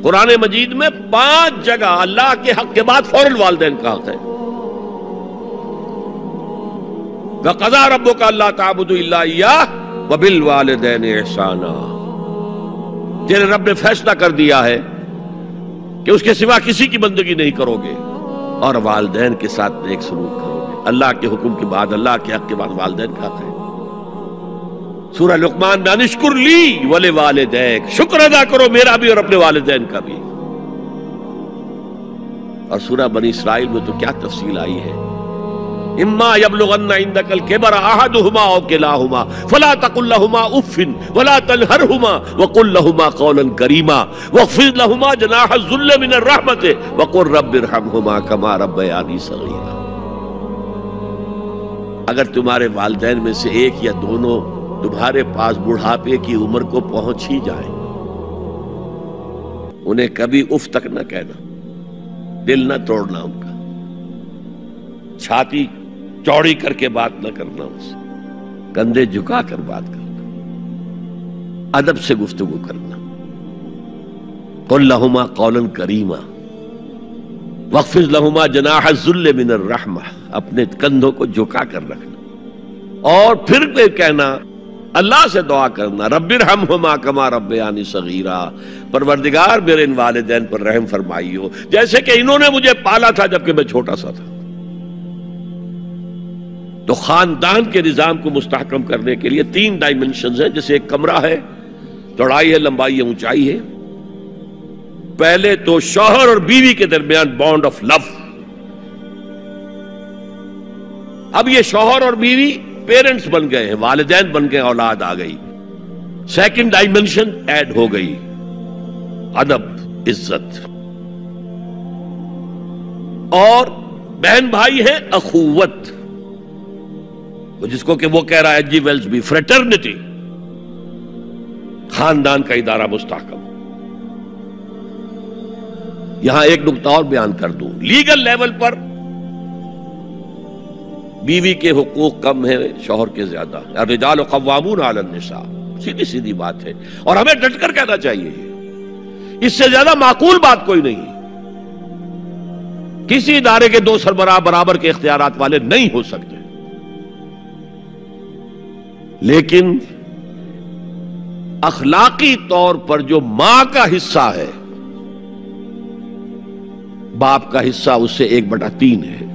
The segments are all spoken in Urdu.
قرآن مجید میں 5 جگہ اللہ کے حق کے بعد فوراً والدین کا حق ہے. وَقَضَىٰ رَبُّكَ أَلَّا تَعْبُدُوا إِلَّا إِيَّاهُ وَبِالْوَالِدَيْنِ إِحْسَانًا. تیرے رب نے فیصلہ کر دیا ہے کہ اس کے سوا کسی کی بندگی نہیں کرو گے اور والدین کے ساتھ نیک سلوک کرو گے. اللہ کے حکم کے بعد، اللہ کے حق کے بعد والدین کا حق ہے. سورہ لقمان میں انشکر لی ولوالدیک، شکر ادا کرو میرا بھی اور اپنے والدین کا بھی. اور سورہ بنی اسرائیل میں تو کیا تفصیل آئی ہے. اما یبلغن عندک الکبر احدہما او کلاہما فلا تقل لہما اف ولا تنہرہما وقل لہما قولا کریما واخفض لہما جناح الذل من الرحمۃ وقل رب ارحمہما کما ربیانی صغیرا. اگر تمہارے والدین میں سے ایک یا دونوں تمہارے پاس بڑھاپے کی عمر کو پہنچ ہی جائیں، انہیں کبھی اف تک نہ کہنا، دل نہ توڑنا ان کا، چھاتی چوڑی کر کے بات نہ کرنا، ان سے کندھے جھکا کر بات کرنا، ادب سے گفتگو کرنا. قل لہما قولا کریما واخفض لہما جناح الذل من الرحمہ، اپنے کندھوں کو جھکا کر رکھنا. اور پھر کہنا، اللہ سے دعا کرنا، رب ارحمہما کما ربیانی صغیرا، پروردگار میرے ان والدین پر رحم فرمائیو جیسے کہ انہوں نے مجھے پالا تھا جبکہ میں چھوٹا سا تھا. تو خاندان کے نظام کو مستحکم کرنے کے لیے 3 ڈائمنشنز ہیں. جیسے ایک کمرہ ہے، چوڑائی ہے، لمبائی ہے، اونچائی ہے. پہلے تو شوہر اور بیوی کے درمیان بانڈ آف لو. اب یہ شوہر اور بیوی پیرنٹس بن گئے ہیں، والدین بن گئے، اولاد آ گئی. سیکنڈ ڈائمنشن ایڈ ہو گئی، ادب، عزت. اور بہن بھائی ہے، اخوت، جس کو کہ وہ کہہ رہا ہے جی ویلز بھی، فریٹرنٹی. خاندان کا ادارہ مستحکم. یہاں ایک نقطہ اور بیان کر دوں. لیگل لیول پر بیوی کے حقوق کم ہیں، شوہر کے زیادہ. الرجال قوامون علی النساء، سیدھی سیدھی بات ہے اور ہمیں ڈٹ کر کہنا چاہیے. اس سے زیادہ معقول بات کوئی نہیں. کسی ادارے کے 2 سربراہ برابر کے اختیارات والے نہیں ہو سکتے. لیکن اخلاقی طور پر جو ماں کا حصہ ہے، باپ کا حصہ اس سے 1/3 ہے.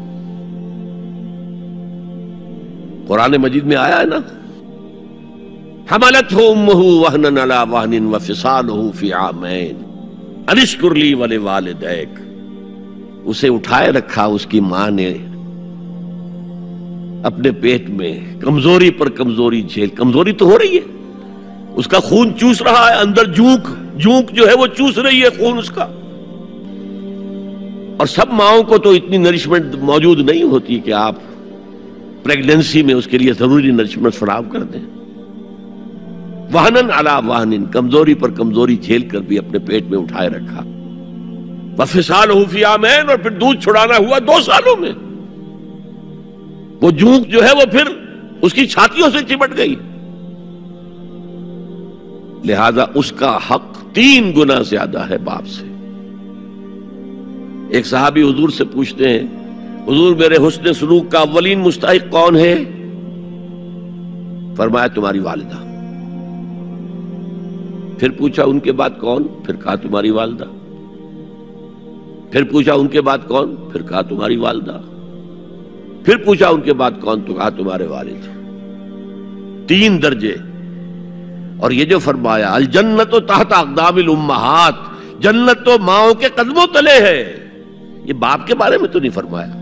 قرآن مجید میں آیا ہے نا، حملتہ امہ وہنا علی وہن وفصالہ فی عامین ان اشکر لی ولوالدیک. اسے اٹھائے رکھا اس کی ماں نے اپنے پیٹ میں، کمزوری پر کمزوری جھیل. کمزوری تو ہو رہی ہے، اس کا خون چوس رہا ہے اندر، جھونک جو ہے وہ چوس رہی ہے خون اس کا. اور سب ماؤں کو تو اتنی نرشمنٹ موجود نہیں ہوتی کہ آپ پریگننسی میں اس کے لیے ضروری نرشمنٹ فراہم کر دیں. وہنن علی وہن، کمزوری پر کمزوری جھیل کر بھی اپنے پیٹ میں اٹھائے رکھا. وفصالہ فی عامین، اور پھر دودھ چھڑانا ہوا 2 سالوں میں. وہ جھونک جو ہے وہ پھر اس کی چھاتیوں سے چمٹ گئی. لہذا اس کا حق 3 گنا زیادہ ہے باپ سے. ایک صحابی حضور سے پوچھتے ہیں، حضور میرے حسن سلوک کا اولین مستحق کون ہے؟ فرمایا تمہاری والدہ. پھر پوچھا ان کے بعد کون؟ پھر کہا تمہاری والدہ. پھر پوچھا ان کے بعد کون؟ پھر کہا تمہاری والدہ. پھر پوچھا ان کے بعد کون؟ تو کہا تمہارے والد. 3 درجے. اور یہ جو فرمایا الجنت تحت اقدام الامہات، جنت تو ماؤں کے قدموں تلے ہے، یہ باپ کے بارے میں تو نہیں فرمایا.